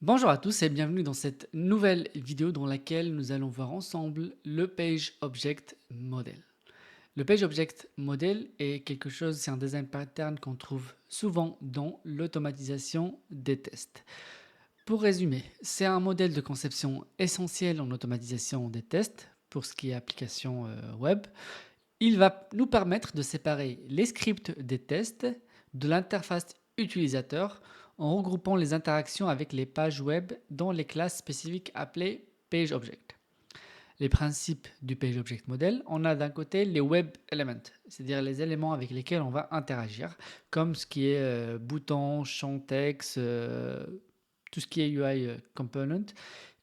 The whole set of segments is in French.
Bonjour à tous et bienvenue dans cette nouvelle vidéo dans laquelle nous allons voir ensemble le Page Object Model. Le Page Object Model est quelque chose, c'est un design pattern qu'on trouve souvent dans l'automatisation des tests. Pour résumer, c'est un modèle de conception essentiel en automatisation des tests pour ce qui est application web. Il va nous permettre de séparer les scripts des tests de l'interface utilisateur en regroupant les interactions avec les pages web dans les classes spécifiques appelées PageObject. Les principes du PageObject Model, on a d'un côté les Web Elements, c'est-à-dire les éléments avec lesquels on va interagir, comme ce qui est bouton, champ texte, tout ce qui est UI Component,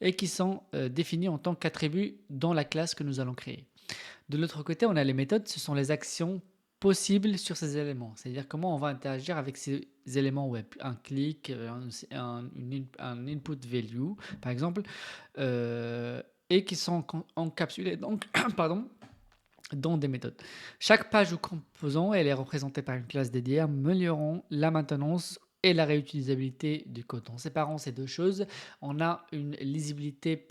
et qui sont définis en tant qu'attributs dans la classe que nous allons créer. De l'autre côté, on a les méthodes, ce sont les actions possibles sur ces éléments. C'est-à-dire comment on va interagir avec ces éléments web. Un clic, un input value, par exemple, euh, et qui sont encapsulés donc, pardon, dans des méthodes. Chaque page ou composant, elle est représentée par une classe dédiée, améliorant la maintenance et la réutilisabilité du code. En séparant ces deux choses, on a une lisibilité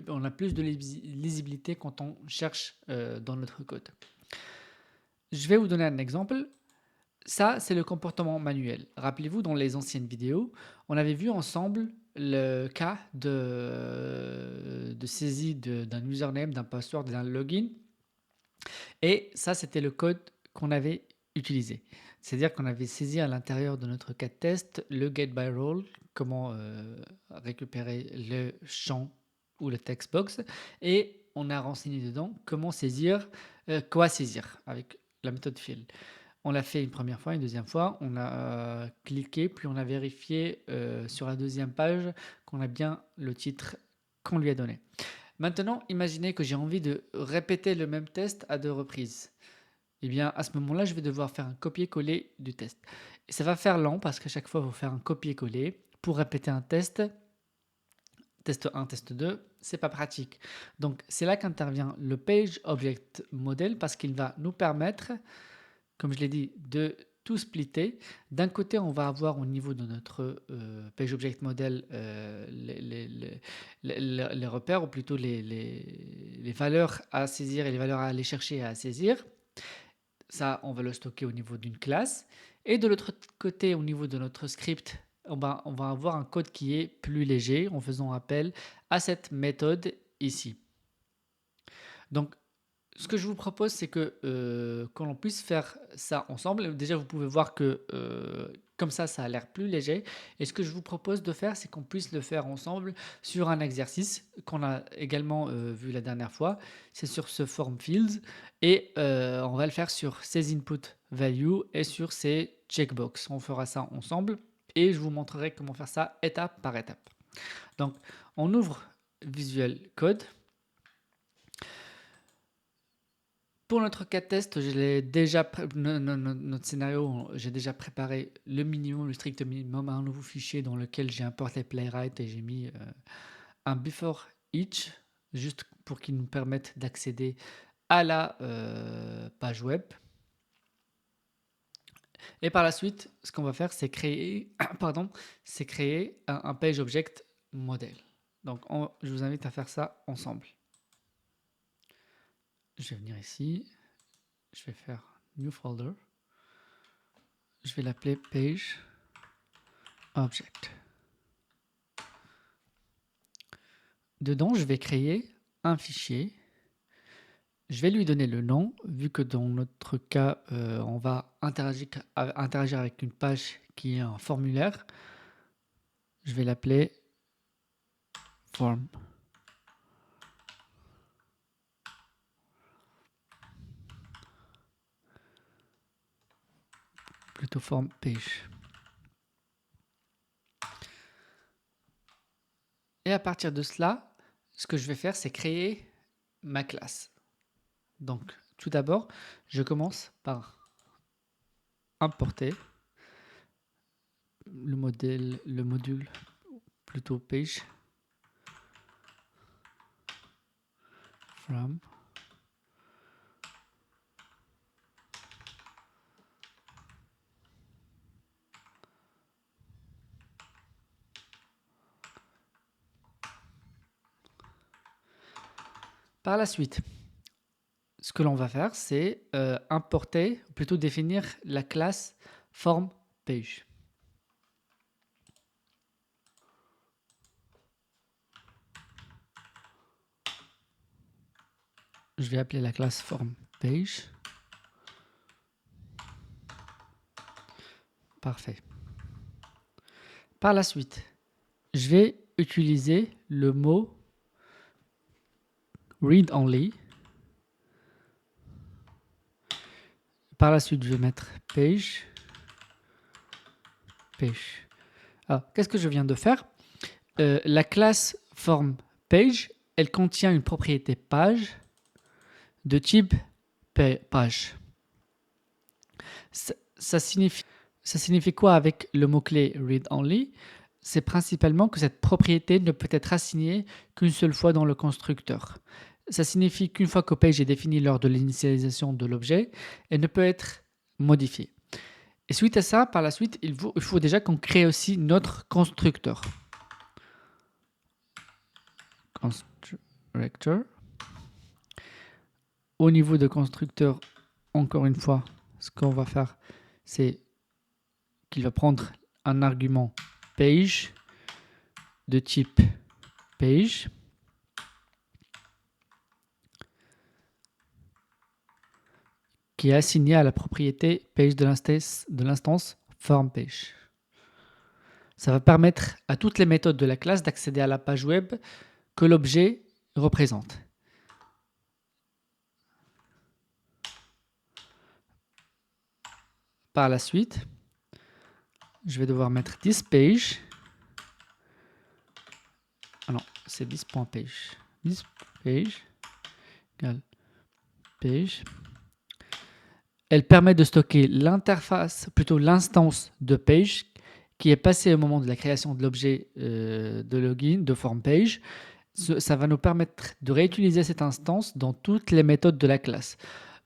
on a plus de lisibilité quand on cherche dans notre code. Je vais vous donner un exemple. Ça, c'est le comportement manuel. Rappelez-vous, dans les anciennes vidéos, on avait vu ensemble le cas de saisie d'un username, d'un password, d'un login. Et ça, c'était le code qu'on avait utilisé. C'est-à-dire qu'on avait saisi à l'intérieur de notre cas de test le getByRole, comment récupérer le champ ou le text box, et on a renseigné dedans comment saisir, quoi saisir avec la méthode fill. On l'a fait une première fois, une deuxième fois, on a cliqué, puis on a vérifié sur la deuxième page qu'on a bien le titre qu'on lui a donné. Maintenant, imaginez que j'ai envie de répéter le même test à deux reprises. Eh bien, à ce moment-là, je vais devoir faire un copier-coller du test. Et ça va faire lent parce qu'à chaque fois, il faut faire un copier-coller pour répéter un test. Test 1, test 2, c'est pas pratique. Donc, c'est là qu'intervient le Page Object Model parce qu'il va nous permettre, comme je l'ai dit, de tout splitter. D'un côté, on va avoir au niveau de notre Page Object Model les repères, ou plutôt les valeurs à saisir et les valeurs à aller chercher et à saisir. Ça, on va le stocker au niveau d'une classe. Et de l'autre côté, au niveau de notre script, on va avoir un code qui est plus léger en faisant appel à cette méthode ici. Donc, ce que je vous propose, c'est que l'on puisse faire ça ensemble. Déjà, vous pouvez voir que comme ça a l'air plus léger. Et ce que je vous propose de faire, c'est qu'on puisse le faire ensemble sur un exercice qu'on a également vu la dernière fois. C'est sur ce form fields. Et on va le faire sur ces input value et sur ces checkbox. On fera ça ensemble. Et je vous montrerai comment faire ça étape par étape. Donc, on ouvre Visual Code. Pour notre cas de test, je l'ai déjà notre scénario, j'ai déjà préparé le minimum, le strict minimum, un nouveau fichier dans lequel j'ai importé Playwright et j'ai mis un before each, juste pour qu'il nous permette d'accéder à la page web. Et par la suite, ce qu'on va faire, c'est créer, c'est créer un page object model. Donc, je vous invite à faire ça ensemble. Je vais venir ici, je vais faire New Folder. Je vais l'appeler Page Object. Dedans, je vais créer un fichier. Je vais lui donner le nom, vu que dans notre cas, on va interagir avec une page qui est un formulaire. Je vais l'appeler Form. Plutôt Form Page. Et à partir de cela, ce que je vais faire, c'est créer ma classe. Donc, tout d'abord, je commence par importer le module plutôt page from Par la suite, ce que l'on va faire, c'est importer, ou plutôt définir la classe form page. Je vais appeler la classe form page. Parfait. Par la suite, je vais utiliser le mot read only. Par la suite, je vais mettre page. Alors, qu'est-ce que je viens de faire? La classe form page, elle contient une propriété page de type page. Ça signifie quoi avec le mot-clé read only? C'est principalement que cette propriété ne peut être assignée qu'une seule fois dans le constructeur. Ça signifie qu'une fois que page est définie lors de l'initialisation de l'objet, elle ne peut être modifiée. Et suite à ça, par la suite, il faut déjà qu'on crée aussi notre constructeur. Constructor. Au niveau de constructeur, encore une fois, ce qu'on va faire, c'est qu'il va prendre un argument page de type page qui est assigné à la propriété page de l'instance form page. Ça va permettre à toutes les méthodes de la classe d'accéder à la page web que l'objet représente. Par la suite, je vais devoir mettre thisPage. Ah non, c'est this.page. ThisPage égale page. Elle permet de stocker l'interface, plutôt l'instance de page qui est passée au moment de la création de l'objet de login de form page. Ça va nous permettre de réutiliser cette instance dans toutes les méthodes de la classe.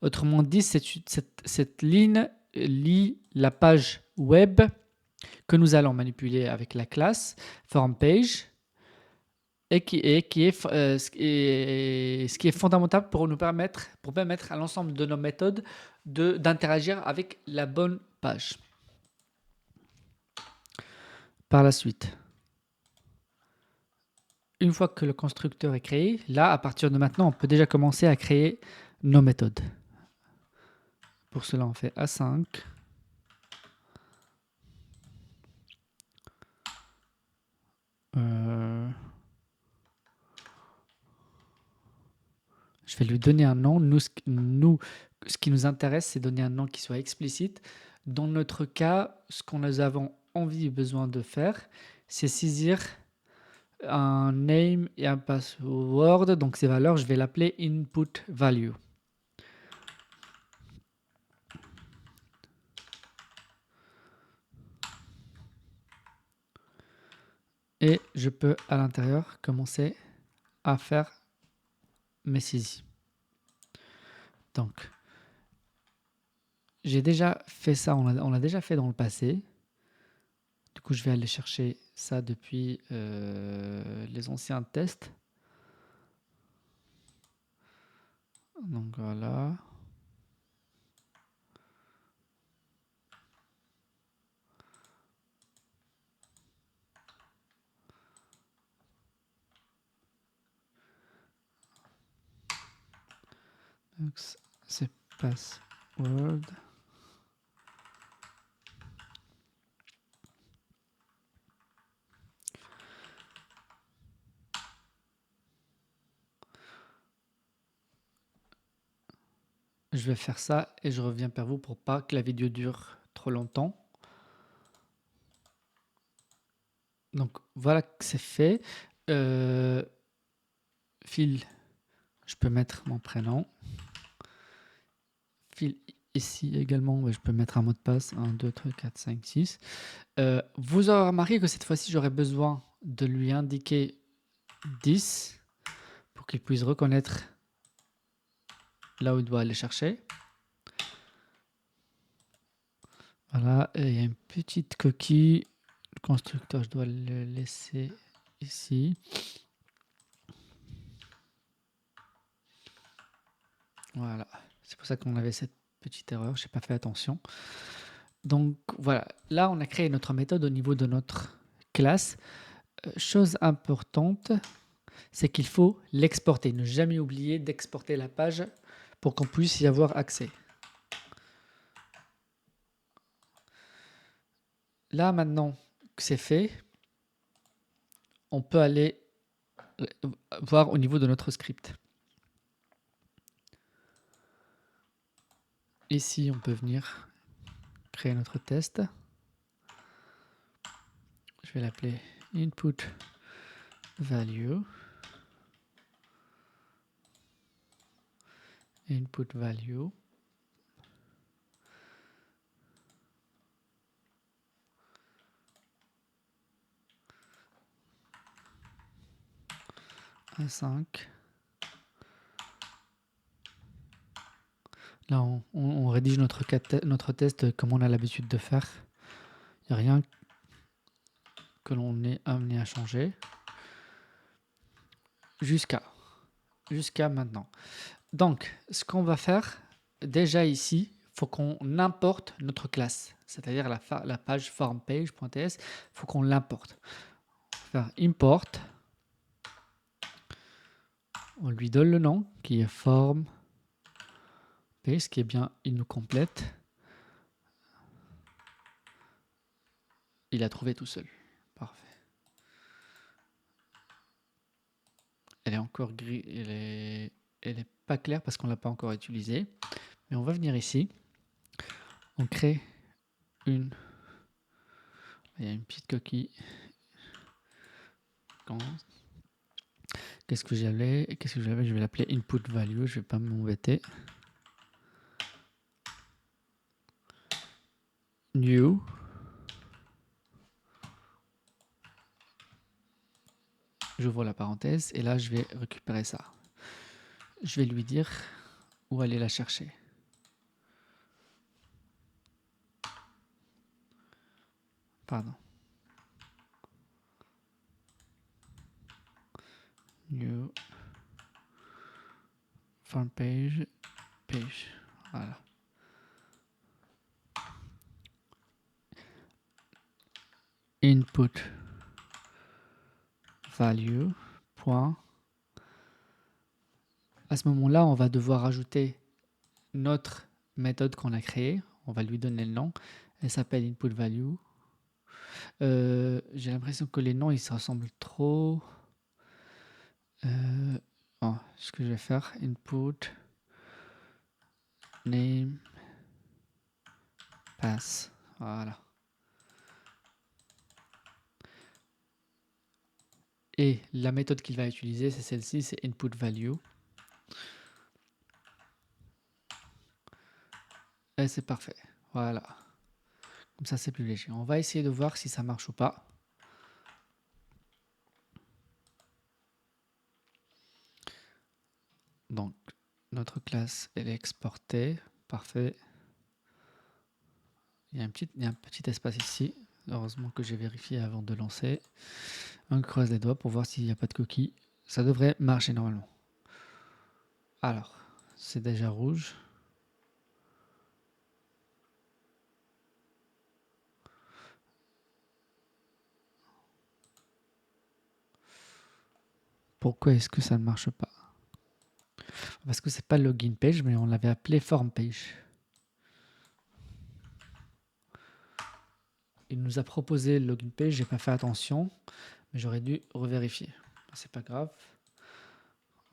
Autrement dit, cette ligne lie la page web que nous allons manipuler avec la classe form page et ce qui est fondamental pour permettre à l'ensemble de nos méthodes d'interagir avec la bonne page. Par la suite, une fois que le constructeur est créé, là, à partir de maintenant, on peut déjà commencer à créer nos méthodes. Pour cela, on fait A5. Je vais lui donner un nom. Nous, ce qui nous intéresse, c'est donner un nom qui soit explicite. Dans notre cas, ce que nous avons envie et besoin de faire, c'est saisir un name et un password. Donc ces valeurs, je vais l'appeler input value. Et je peux à l'intérieur commencer à faire mes saisies. Donc, j'ai déjà fait ça, on l'a déjà fait dans le passé. Du coup, je vais aller chercher ça depuis les anciens tests. Donc voilà. Donc c'est password. Je vais faire ça et je reviens vers vous pour pas que la vidéo dure trop longtemps. Donc voilà que c'est fait. Fil, je peux mettre mon prénom. Fil ici également, je peux mettre un mot de passe. 1, 2, 3, 4, 5, 6. Vous aurez remarqué que cette fois-ci, j'aurai besoin de lui indiquer 10 pour qu'il puisse reconnaître là où il doit aller chercher. Voilà, et il y a une petite coquille. Le constructeur, je dois le laisser ici. Voilà, c'est pour ça qu'on avait cette petite erreur, je n'ai pas fait attention. Donc voilà, là on a créé notre méthode au niveau de notre classe. Chose importante, c'est qu'il faut l'exporter. Ne jamais oublier d'exporter la page pour qu'on puisse y avoir accès. Là maintenant que c'est fait, on peut aller voir au niveau de notre script. Ici, on peut venir créer notre test. Je vais l'appeler input value. Input value. Un 5. Là, on rédige notre test comme on a l'habitude de faire. Il n'y a rien que l'on est amené à changer. Jusqu'à maintenant. Donc, ce qu'on va faire, déjà ici, il faut qu'on importe notre classe, c'est-à-dire la page formpage.ts, il faut qu'on l'importe. On va faire import, on lui donne le nom qui est form page, qui est bien, il nous complète. Il a trouvé tout seul. Parfait. Elle est encore gris, elle est pas claire parce qu'on l'a pas encore utilisée. Mais on va venir ici. On crée il y a une petite coquille. Qu'est-ce que j'avais? Je vais l'appeler input value. Je vais pas m'embêter. New. J'ouvre la parenthèse et là je vais récupérer ça. Je vais lui dire où aller la chercher. Pardon. New front page. Voilà. Input value. Point. À ce moment-là, on va devoir ajouter notre méthode qu'on a créée. On va lui donner le nom. Elle s'appelle input value. J'ai l'impression que les noms ils se ressemblent trop. Ce que je vais faire, input name pass. Voilà. Et la méthode qu'il va utiliser, c'est celle-ci, c'est input value. Et c'est parfait. Voilà. Comme ça, c'est plus léger. On va essayer de voir si ça marche ou pas. Donc, notre classe, elle est exportée. Parfait. Il y a un petit espace ici. Heureusement que j'ai vérifié avant de lancer. On croise les doigts pour voir s'il n'y a pas de coquille. Ça devrait marcher normalement. Alors, c'est déjà rouge. Pourquoi est-ce que ça ne marche pas? Parce que c'est pas login page, mais on l'avait appelé form page. Il nous a proposé le login page, j'ai pas fait attention, mais j'aurais dû revérifier. C'est pas grave.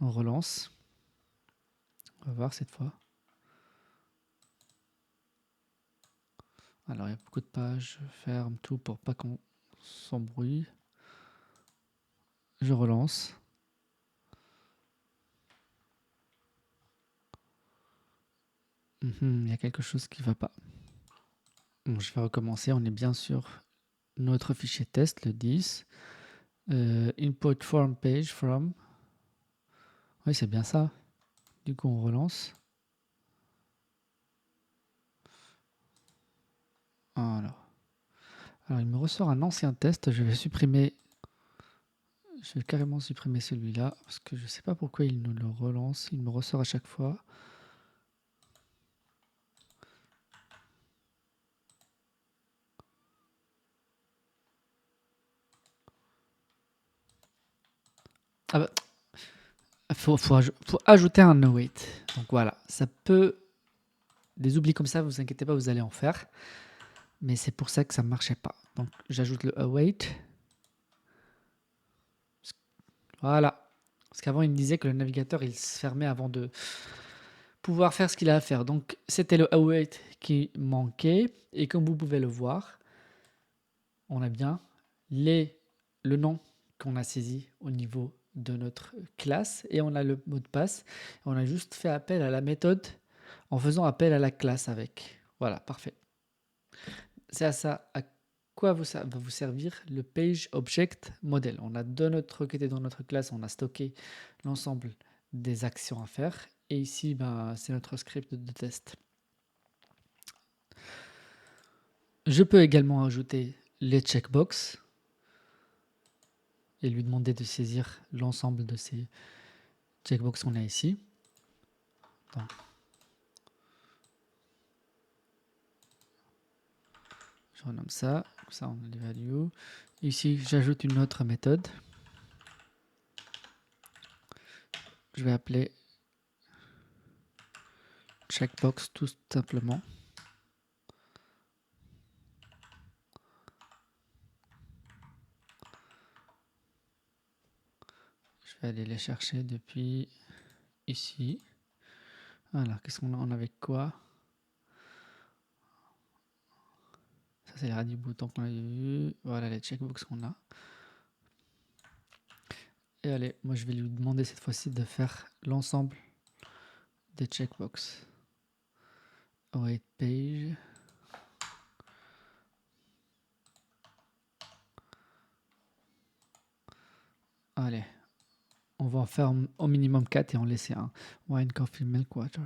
On relance. On va voir cette fois. Alors il y a beaucoup de pages. Je ferme tout pour pas qu'on s'embrouille. Je relance. Il y a quelque chose qui va pas. Bon, je vais recommencer. On est bien sur notre fichier test, le 10. Input form page from. Oui, c'est bien ça. Du coup, on relance. Voilà. Alors, il me ressort un ancien test. Je vais carrément supprimer celui-là parce que je ne sais pas pourquoi il nous le relance. Il me ressort à chaque fois. Ah bah, faut ajouter un await. Donc voilà, ça peut... Des oublis comme ça, vous inquiétez pas, vous allez en faire. Mais c'est pour ça que ça ne marchait pas. Donc j'ajoute le await. Voilà. Parce qu'avant, il me disait que le navigateur, il se fermait avant de pouvoir faire ce qu'il a à faire. Donc c'était le await qui manquait. Et comme vous pouvez le voir, on a bien le nom qu'on a saisi au niveau de notre classe et on a le mot de passe. On a juste fait appel à la méthode en faisant appel à la classe avec. Voilà, parfait. C'est à ça à quoi va vous servir le page object model. On a de notre côté dans notre classe, on a stocké l'ensemble des actions à faire et ici ben, c'est notre script de test. Je peux également ajouter les checkbox et lui demander de saisir l'ensemble de ces checkbox qu'on a ici. Donc, je renomme ça, comme ça on a les values. Ici j'ajoute une autre méthode. Je vais appeler checkbox tout simplement. Je vais aller les chercher depuis ici. Voilà, qu'est-ce qu'on a? On avait quoi? Ça, c'est les radis boutons qu'on avait vu. Voilà les checkbox qu'on a. Et allez, moi je vais lui demander cette fois-ci de faire l'ensemble des checkbox. Await page. Allez, on va en faire au minimum 4 et en laisser un. Wine, coffee, milk, water.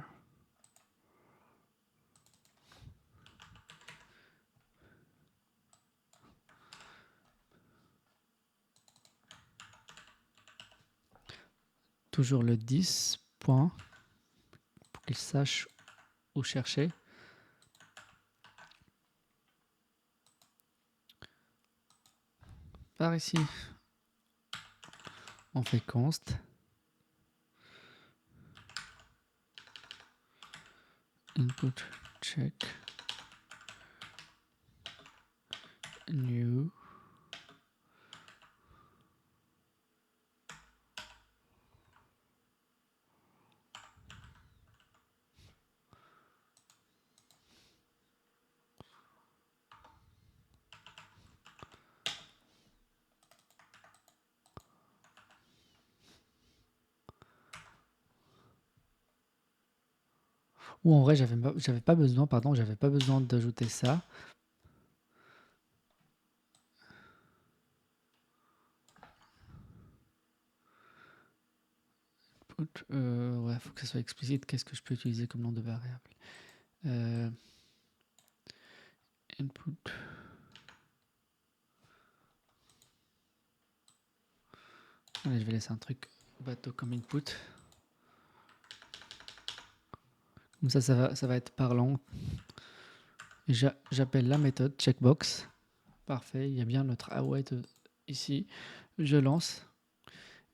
Toujours le 10 points pour qu'il sache où chercher. Par ici, on fait const. Input check new. Ou en vrai, j'avais pas besoin, pardon, j'avais pas besoin d'ajouter ça. Ouais, faut que ça soit explicite. Qu'est-ce que je peux utiliser comme nom de variable? Input. Allez, je vais laisser un truc bateau comme input. Comme ça va être parlant. J'appelle la méthode checkbox. Parfait, il y a bien notre await ici. Je lance.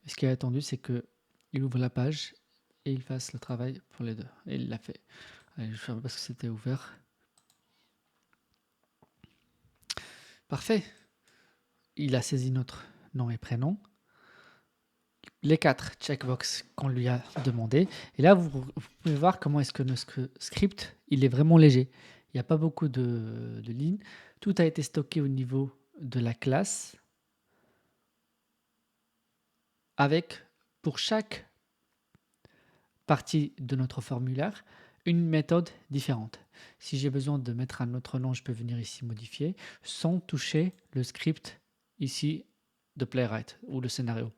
Et ce qui est attendu, c'est qu'il ouvre la page et il fasse le travail pour les deux. Et il l'a fait. Allez, je ferme parce que c'était ouvert. Parfait. Il a saisi notre nom et prénom. Les 4 checkbox qu'on lui a demandé. Et là, vous pouvez voir comment est-ce que notre script, il est vraiment léger. Il n'y a pas beaucoup de lignes. Tout a été stocké au niveau de la classe avec, pour chaque partie de notre formulaire, une méthode différente. Si j'ai besoin de mettre un autre nom, je peux venir ici modifier sans toucher le script ici de Playwright ou le scénario.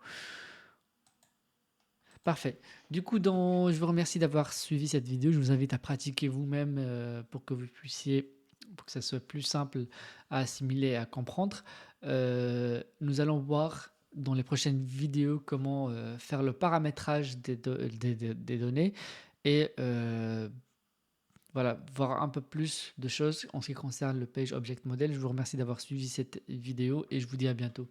Parfait. Du coup, je vous remercie d'avoir suivi cette vidéo. Je vous invite à pratiquer vous-même pour que vous puissiez, pour que ça soit plus simple à assimiler et à comprendre. Nous allons voir dans les prochaines vidéos comment faire le paramétrage des données et voilà, voir un peu plus de choses en ce qui concerne le Page Object Model. Je vous remercie d'avoir suivi cette vidéo et je vous dis à bientôt.